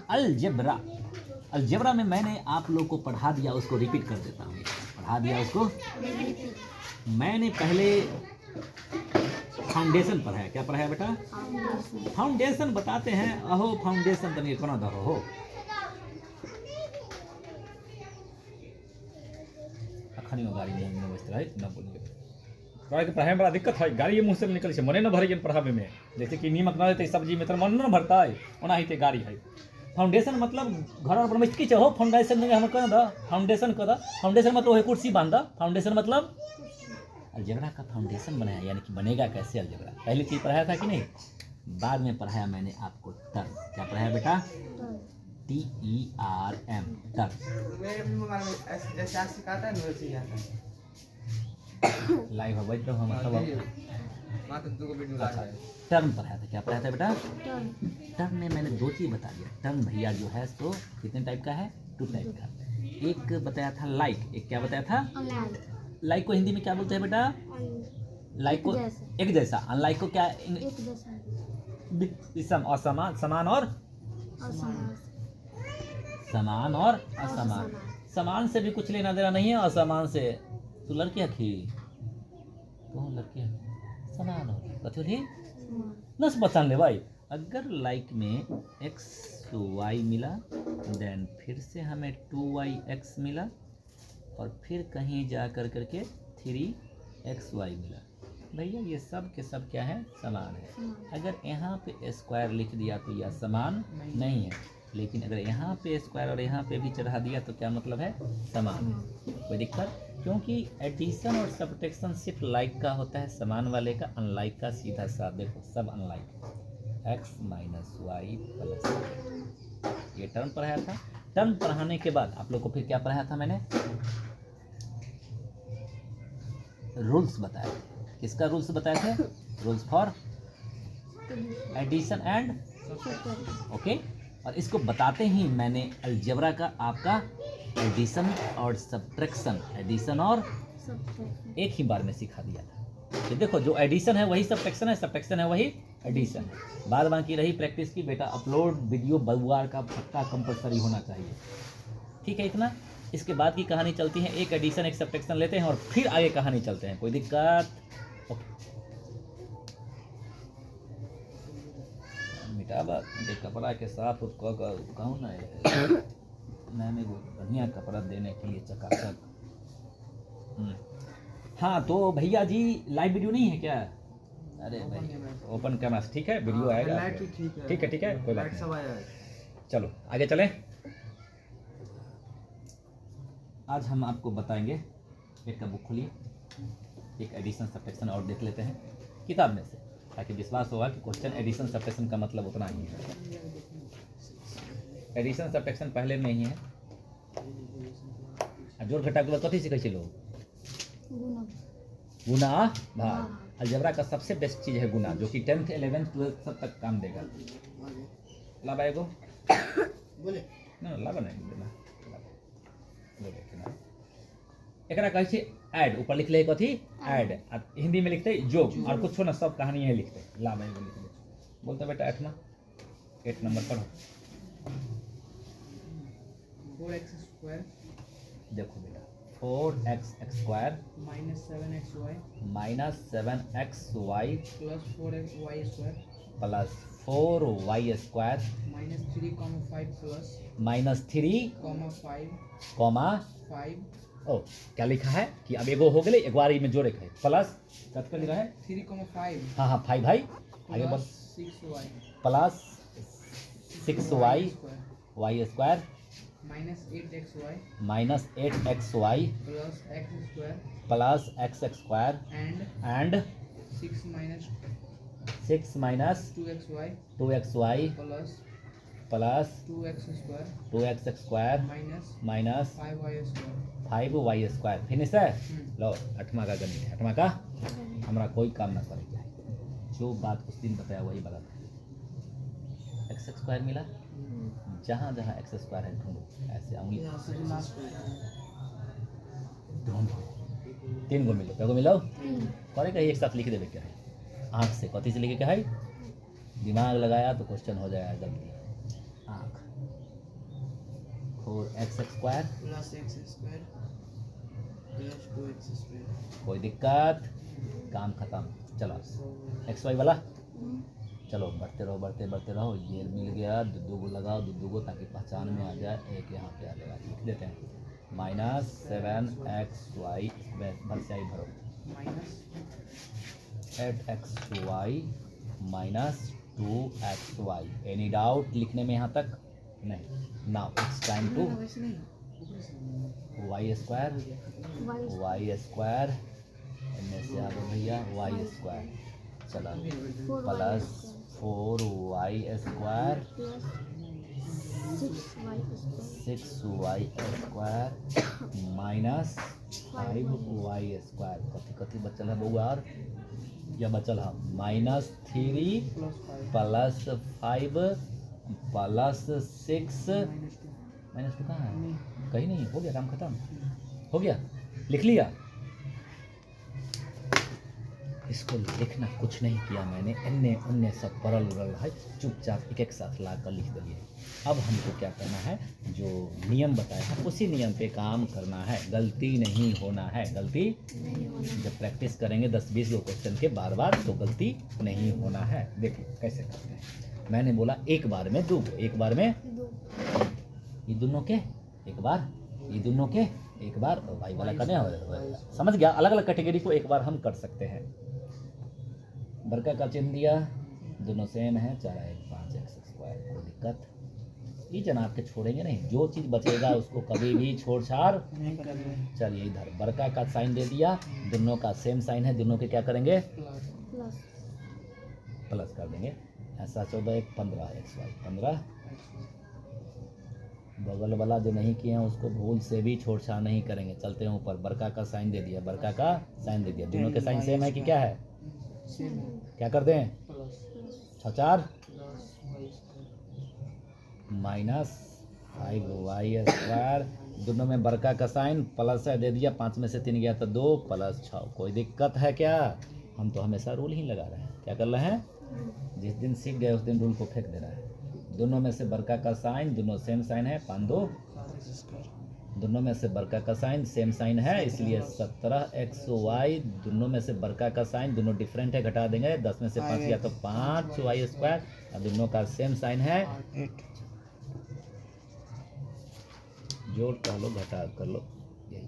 Algebra. Algebra में मैंने आप लोग को पढ़ा दिया, उसको रिपीट कर देता हूँ। पढ़ा दिया उसको। मैंने पहले फाउंडेशन पढ़ाया। क्या पढ़ाया बेटा? फाउंडेशन बताते हैं। अहो फाउंडेशन तनिक कोना दहो हो। अखनियो गाड़ी मुंह में बजत रहे न बोलिए। के पढ़ाई में बड़ा दिक्कत है। गाड़ी मुंह से निकल से मने न भरे पढ़ावे में। जैसे कि नीमक न देते सब्जी में तो मन न भरता है, ओना ही ते गाड़ी है। फाउंडेशन मतलब घर और बनबै की चाहो। फाउंडेशन में हम कह दा फाउंडेशन कह दा। फाउंडेशन मतलब वही कुर्सी बांधा। फाउंडेशन मतलब अलजेब्रा का फाउंडेशन बनाया, यानी कि बनेगा कैसे अलजेब्रा। पहली चीज पढ़ाया था कि नहीं? बाद में पढ़ाया मैंने आपको टर्म। क्या पढ़ाया बेटा? TERM term. लाइव है तो हम टर्म पढ़ाया था। क्या पढ़ाया था बेटा? टर्म में मैंने दो चीज बता दिया। टर्म भैया जो है तो कितने टाइप का है? 2 टाइप का। एक बताया था लाइक। एक क्या बताया था? लाइक को हिंदी में क्या बोलते हैं बेटा? लाइक को एक जैसा। अनलाइक को क्या? असमान। समान और समान और असमान। समान से भी कुछ लेना देना नहीं है, असमान से। तू लड़की अखी तो लड़की समान हो कथी थी नस पहचान ले भाई। अगर लाइक में XY मिला, देन फिर से हमें 2YX मिला, और फिर कहीं जा कर करके 3XY मिला। भैया ये सब के सब क्या है? समान है। अगर यहाँ पे स्क्वायर लिख दिया तो यह समान नहीं है, लेकिन अगर यहाँ पे स्क्वायर और यहाँ पे भी चढ़ा दिया तो क्या मतलब है? समान है। कोई दिक्कत? क्योंकि एडिशन और सब्ट्रैक्शन सिर्फ लाइक का होता है, समान वाले का। अनलाइक का सीधा सा देखो सब unlike. x minus y plus. ये टर्म पढ़ाया था। टर्म पढ़ाने के बाद आप लोग को फिर क्या पढ़ाया था मैंने? रूल्स बताए थे। किसका रूल्स बताए थे? Rules for addition and okay. और इसको बताते ही मैंने अलजेब्रा का आपका एडिशन और सब्ट्रैक्शन, एडिशन और एक ही बार में सिखा दिया था। तो देखो जो एडिशन है वही सब्ट्रैक्शन है, सब्ट्रैक्शन है वही एडिशन है। बाद बाकी रही प्रैक्टिस की। बेटा अपलोड वीडियो बुधवार का पक्का कंपलसरी होना चाहिए, ठीक है? इतना। इसके बाद की कहानी चलती है। एक एडिशन एक सब्ट्रैक्शन लेते हैं और फिर आगे कहानी चलते हैं। कोई दिक्कत? मिटाबा कपड़ा के साथ कहूँ ना मैंने वो बढ़िया कपड़ा देने के लिए चकाचक। हाँ तो भैया जी लाइव वीडियो नहीं है क्या? अरे भाई ओपन कैमरा ठीक है, वीडियो आएगा। ठीक है ठीक है, कोई बात नहीं। चलो आगे चलें। आज हम आपको बताएंगे, एक का बुक खोलिए, एक एडिशन सब्ट्रैक्शन और देख लेते हैं किताब में से, ताकि विश्वास होगा कि क्वेश्चन एडिशन सब्ट्रैक्शन का मतलब उतना ही है। एडिशन सब्ट्रैक्शन पहले में ही है। जोड़ घटा के कथी सीखे छी लोग? गुना भाग। अलजेब्रा का सबसे बेस्ट चीज है गुना, जो कि 10th 11th 12th सब तक काम देगा। ला बाएगो बोले ना, ला नहीं देना बोले। एकरा कहै छै ऐड। ऊपर लिख ले कथी? ऐड। हिंदी में लिखते जोग, और कुछ ना सब कहानी यही लिखते। ला बाएगो लिख ले। बोलते बेटा 8 नंबर पढ़ो। 4x square. देखो बेटा 4x square minus 7xy plus 4y square plus 4y square minus 3,5 plus minus 3,5 ओ क्या लिखा है कि अब एगो हो गए, एक बार में जोड़े है प्लस कत लिखा है 3,5। हाँ 5 भाई आगे बढ़। 6y plus 6y square minus 8xy plus x square and 6 minus 2xy plus 2x square minus 5y square. Finish है। लो 8वां का गणित है। 8वां का हमारा कोई काम ना करे जाए, जो बात उस दिन बताया वही गलत है। x स्क्वायर मिला, जहाँ जहाँ x स्क्वायर है ढूंढो, ऐसे उंगली ढूंढो। 3 गो मिलो, क्या गो मिलो? करे कहीं एक साथ लिख देवे क्या है? आँख से कथी से लिखे क्या है? दिमाग लगाया तो क्वेश्चन हो जाएगा जल्दी। आँख x square, plus x square plus 2x square. कोई दिक्कत, काम खत्म। चलो एक्स वाई वाला, चलो बढ़ते रहो बढ़ते बढ़ते रहो। ये मिल गया, दो को लगाओ, दो को, ताकि पहचान में आ जाए। एक यहाँ पे आ जाएगा, लिख देते हैं -7xy भर से आई भरो, Minus 8xy minus 2xy। Any doubt लिखने में यहाँ तक? नहीं। नाउ इट्स टाइम टू वैसे नहीं ऊपर से वाई स्क्वायर, वाई स्क्वायर इनमें से आ गए भैया वाई स्क्वायर, चला plus 4y square 6y square minus 5y square. कथी कथी बचल है बउआ? और या बचल है -3 plus 5 प्लस 5 प्लस 6 minus 2 -2 कहाँ है? कहीं नहीं, हो गया काम खत्म, हो गया, लिख लिया। इसको लिखना कुछ नहीं किया मैंने, इन्ने उन्ने सब परल उरल है, चुपचाप एक एक साथ ला कर लिख दिए। अब हमको क्या करना है, जो नियम बताया है उसी नियम पे काम करना है, गलती नहीं होना है। गलती जब प्रैक्टिस करेंगे 10-20 गो क्वेश्चन के बार बार, तो गलती नहीं होना है। देखिए कैसे करते हैं। मैंने बोला एक बार में दो, एक बार में ये दोनों के एक बार, ये दोनों के एक बार, भाई वाला करने हो, समझ गया? अलग अलग कैटेगरी को एक बार हम कर सकते हैं। बरका का चिन्ह दिया, दोनों सेम है, 4x 5x²। कोई दिक्कत? ये जनाब के छोड़ेंगे नहीं, जो चीज़ बचेगा उसको कभी भी छोड़ छाड़। नहीं करेंगे। चलिए इधर बरका का साइन दे दिया, दोनों का सेम साइन है, दोनों के क्या करेंगे? प्लस कर देंगे। ऐसा 14 1 15xy 15। बगल वाला जो नहीं किए हैं उसको भूल से भी छोड़ छाड़ नहीं करेंगे। चलते हैं ऊपर, बरका का साइन दे दिया, बरका का साइन दे दिया, दोनों के साइन सेम है कि क्या है? क्या कर दें? Plus 4 plus y square minus 5y²। दोनों में बरका का साइन प्लस है, दे दिया, 5 में से 3 गया तो 2 प्लस 6। कोई दिक्कत है क्या? हम तो हमेशा रूल ही लगा रहे हैं। क्या कर रहे हैं? जिस दिन सीख गए उस दिन रूल को फेंक दे रहा है। दोनों में से बरका का साइन, दोनों सेम साइन है, 5 2, दोनों में से बरका का साइन सेम साइन है, इसलिए 17xy। दोनों में से बरका का साइन, दोनों डिफरेंट है, घटा देंगे, 10 में से 5 गया तो 5y²। और दोनों का सेम साइन है, 8 जोड़ कर लो घटा कर लो, यही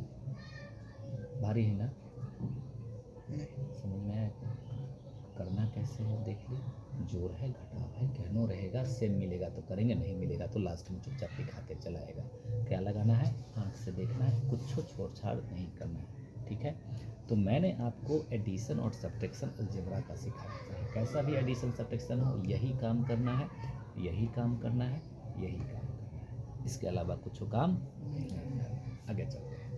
भारी है ना? समझ में आया? करना कैसे है देख ली, जोड़ है घटाव है, कहनो रहेगा, सेम मिलेगा तो करेंगे, नहीं मिलेगा तो लास्ट में चुपचाप दिखाते चलाएगा। क्या लगाना है? आँख से देखना है, कुछ छोड़ छाड़ नहीं करना है, ठीक है? तो मैंने आपको एडिशन और सब्ट्रैक्शन अलजेब्रा का सिखाया है। कैसा भी एडिशन सब्ट्रैक्शन हो, यही काम करना है, यही काम करना है, यही काम करना है, इसके अलावा कुछ काम नहीं है। आगे चलते हैं।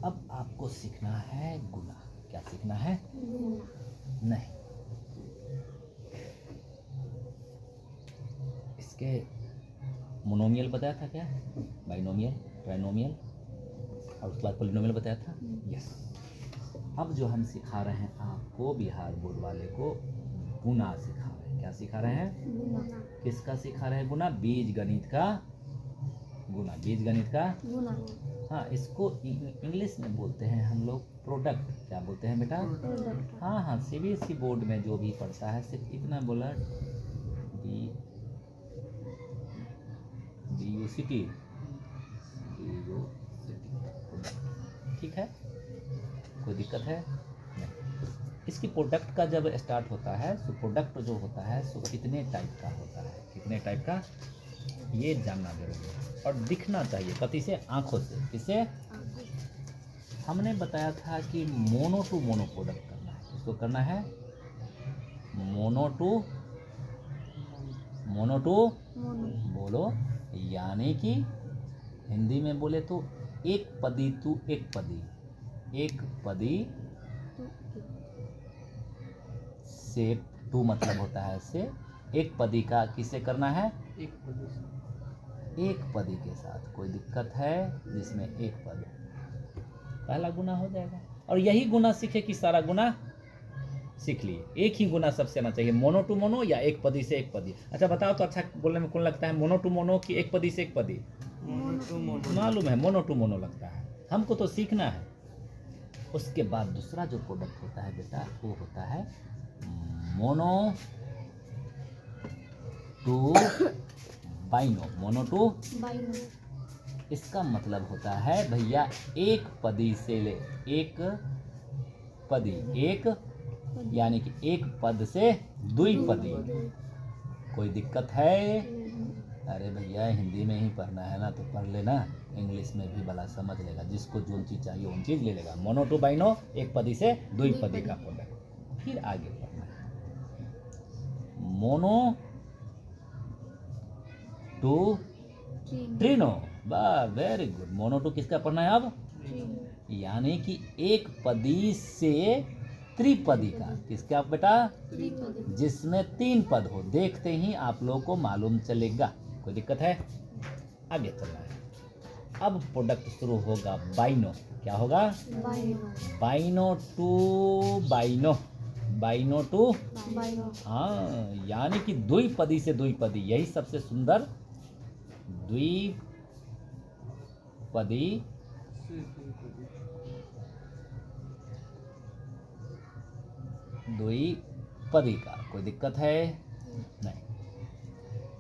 अब आपको सीखना है गुना। क्या सीखना है? नहीं, इसके मोनोमियल बताया था क्या? बाइनोमियल, ट्राइनोमियल, और उसके बाद पॉलिनोमियल बताया था। यस। अब जो हम सिखा रहे हैं आपको, बिहार बोर्ड वाले को गुना सिखा रहे हैं। क्या सिखा रहे हैं? किसका सिखा रहे हैं? गुना। बीज गणित का गुना, बीज गणित का गुना। हाँ, इसको इंग्लिश में बोलते हैं हम लोग प्रोडक्ट। क्या बोलते हैं बेटा? हाँ हाँ, सीबीएसई बोर्ड में जो भी पढ़ता है सिर्फ इतना बोला, DUCT, ठीक है? कोई दिक्कत है? नहीं। इसकी प्रोडक्ट का जब स्टार्ट होता है तो प्रोडक्ट जो होता है सो कितने टाइप का होता है, कितने टाइप का, ये जानना जरूरी है। और दिखना चाहिए कति से? आँखों से। किसे? हमने बताया था कि मोनो टू मोनो प्रोडक्ट करना है। इसको करना है मोनो टू बोलो, यानी कि हिंदी में बोले तो एक पदी टू एक पदी, एक पदी से टू मतलब होता है से, एक पदी का किसे करना है? एक पदी के साथ। कोई दिक्कत है? जिसमें एक पद, पहला गुना हो जाएगा। और यही गुना सीखे कि सारा गुना सीख लिए। एक ही गुना सबसे आना चाहिए, मोनो टू मोनो या एक पदी से एक पदी। अच्छा बताओ तो अच्छा बोलने में कौन लगता है, मोनो टू मोनो कि एक पदी से एक पदी? Mono to mono. मालूम है मोनो टू मोनो लगता है, हमको तो सीखना है। उसके बाद दूसरा जो प्रोडक्ट होता है बेटा वो होता है mono to bino. Mono to bino. इसका मतलब होता है भैया एक पदी से ले एक पदी, एक यानी कि एक पद से दुई पदी। कोई दिक्कत है? अरे भैया हिंदी में ही पढ़ना है ना तो पढ़ लेना, इंग्लिश में भी भला समझ लेगा, जिसको जो चीज़ चाहिए उन चीज़ ले लेगा। मोनो टू बाइनो एक पदी से दुई पदी का प्रोडक्ट। फिर आगे पढ़ना है मोनो टू ट्रिनो। वाह वेरी गुड। मोनो टू किसका पढ़ना है अब? यानी कि एक पदी से त्रिपदी का। किसका बेटा? जिसमें तीन पद हो। देखते ही आप लोगों को मालूम चलेगा। कोई दिक्कत है? आगे चलना है। अब प्रोडक्ट शुरू होगा बाइनो। क्या होगा? बाइनो। बाइनो टू बाइनो। बाइनो टू बाइनो। हाँ, यानी कि द्विपदी से द्विपदी। यही सबसे सुंदर द्विपदी द्विपदी का। कोई दिक्कत है? नहीं।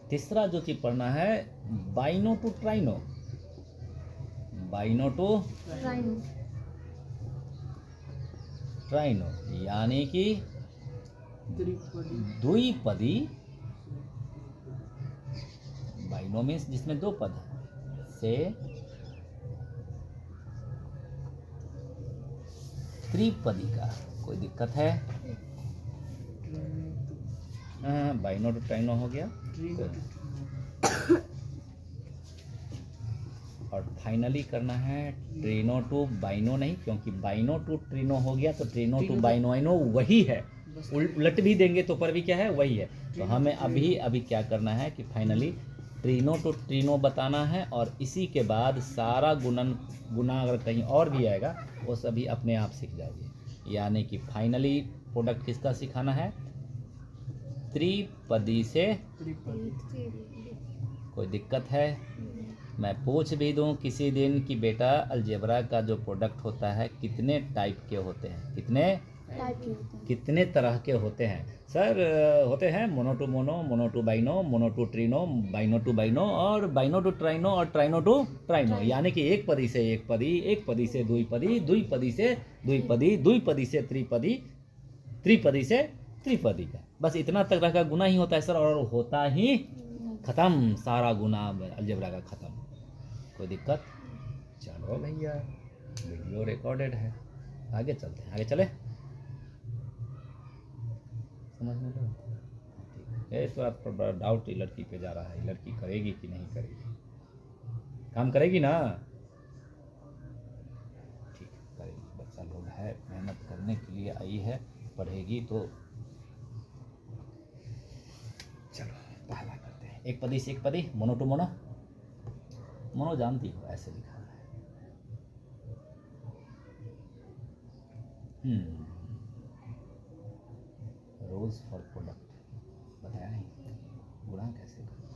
तीसरा जो चीज पढ़ना है bino to trino. Bino to trino. Trino यानी कि त्रिपदी। द्विपदी। बाइनो मीन्स जिसमें दो पद है से त्रिपदी का। कोई दिक्कत है? हाँ, बाइनो टू ट्राइनो हो गया। और फाइनली करना है ट्रिनो टू बाइनो नहीं, क्योंकि बाइनो टू ट्रिनो हो गया तो ट्रिनो टू बाइनो वही है। उलट भी देंगे तो पर भी क्या है? वही है। तो हमें अभी क्या करना है कि फाइनली ट्रिनो टू ट्रिनो बताना है, और इसी के बाद सारा गुना अगर कहीं और भी आएगा वो सभी अपने आप सीख जाओगे। यानी कि फाइनली प्रोडक्ट किसका सिखाना है? त्रिपदी से। कोई दिक्कत है? मैं पूछ भी दूं किसी दिन कि बेटा अलजेब्रा का जो प्रोडक्ट होता है कितने टाइप के होते हैं? कितने तरह के होते हैं? सर होते हैं mono to mono, mono to bino, mono to trino, bino to bino और बाइनो टू ट्राइनो और ट्राइनो टू ट्राइनो। यानी कि एक पदी से एक पदी, एक पदी से द्विपदी, द्विपदी से द्विपदी, द्विपदी से त्रिपदी, त्रिपदी से त्रिपदी का। बस इतना तरह का गुना ही होता है सर, और होता ही खत्म। सारा गुना अलजेब्रा का खत्म। कोई दिक्कत? चलो भैया वीडियो रिकॉर्डेड है, आगे चलते हैं। आगे चले? समझ में लो? ठीक है। तो बड़ा डाउट लड़की पे जा रहा है, लड़की करेगी कि नहीं करेगी? काम करेगी ना? ठीक करेगी। बच्चा लोग है, मेहनत करने के लिए आई है, पढ़ेगी तो। चलो पहला करते हैं। एक पदी से एक पदी, मोनो टू मोनो। मोनो जानती हो, ऐसे लिखा है। रोज फॉर प्रोडक्ट बताया नहीं, गुणा कैसे करें?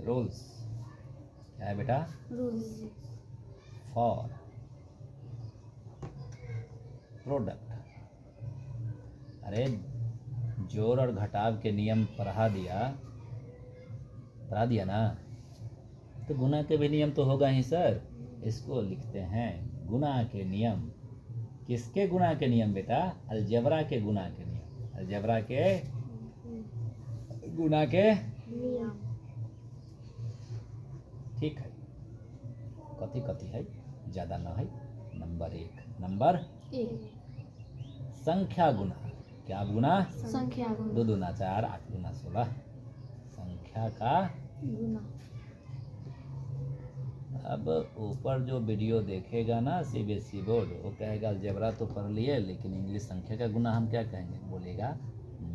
रूल्स क्या है बेटा? Rules for product. अरे जोड़ और घटाव के नियम पढ़ा दिया ना, तो गुना के भी नियम तो होगा ही सर। इसको लिखते हैं गुना के नियम। किसके गुना के नियम बेटा? अलजेब्रा के गुना के नियम। अलजेब्रा के गुना के। नियम। ठीक है। कथी कथी है? ज़्यादा ना है। नंबर एक। नंबर एक संख्या गुना। क्या गुना? संख्या गुना। 2 दूना 4, 8 दूना 16। संख्या का गुना। अब ऊपर जो वीडियो देखेगा ना सीबीएसई बोर्ड, वो कहेगा अलजेब्रा तो पढ़ लिए लेकिन इंग्लिश संख्या का गुना हम क्या कहेंगे? बोलेगा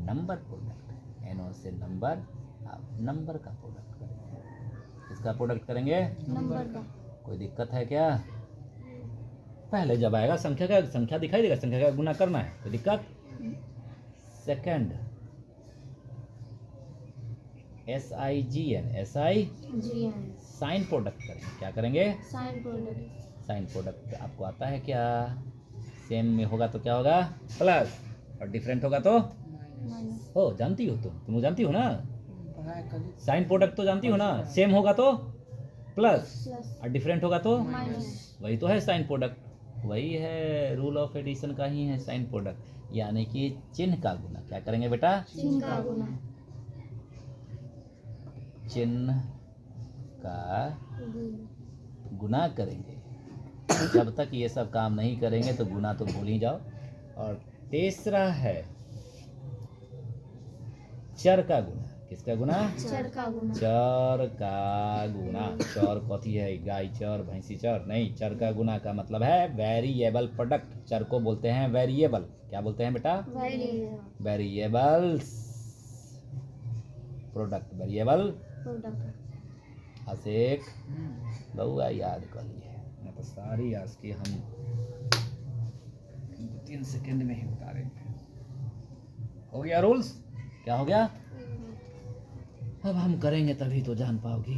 नंबर प्रोडक्ट। एनो से नंबर, आप नंबर का प्रोडक्ट करेंगे। किसका प्रोडक्ट करेंगे? नंबर का। कोई दिक्कत है क्या? पहले जब आएगा संख्या दिखाई देगा, संख्या का गुना करना है, कोई दिक्कत? Second SIGN GN sign product करेंगे। क्या करेंगे? साइन प्रोडक्ट साइन प्रोडक्ट आपको आता है क्या? सेम में होगा तो क्या होगा? प्लस, और डिफरेंट होगा तो माइनस हो, जानती हो तुम जानती हो ना? पढ़ाया कल साइन प्रोडक्ट तो जानती हो ना? सेम होगा तो प्लस प्लस और डिफरेंट होगा तो माइनस वही तो है साइन प्रोडक्ट, वही है रूल ऑफ एडिशन का ही है साइन प्रोडक्ट, यानी कि चिन्ह का गुना। क्या करेंगे बेटा? चिन्ह का गुना चिन्ह का गुना गुना करेंगे। जब तक ये सब काम नहीं करेंगे तो गुना तो भूल ही जाओ। और तीसरा है चर का गुना। किसका गुना? चर का गुना चर का गुना। चर कथी है? गाय चर, भैंसी चर नहीं। चर का गुना का मतलब है वेरिएबल प्रोडक्ट। चर को बोलते हैं वेरिएबल। क्या बोलते हैं बेटा? Variable variables product, variable product असेक बउआ याद कर लिए, मैं तो सारी आज की हम 3 सेकंड में ही उतारेंगे। हो गया रूल्स? क्या हो गया? अब हम करेंगे तभी तो जान पाओगी।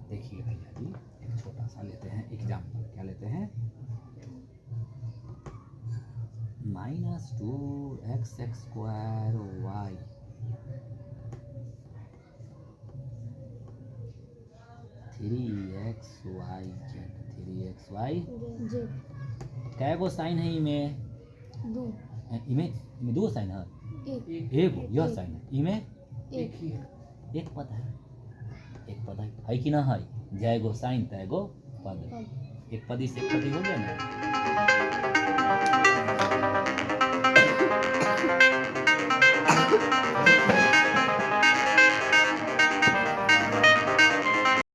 देखिए भैया जी, एक छोटा सा लेते हैं एग्जाम्पल। क्या लेते हैं? -2x² y 3xy जे कै गो साइन है इमें? दो इमें दो साइन है। एक एगो यह साइन है, इमें एक ही है। एक पद है। एक पद है कि ना है? जय गो साइन तय गो पद। पद एक पदी से एक पदी हो गया ना।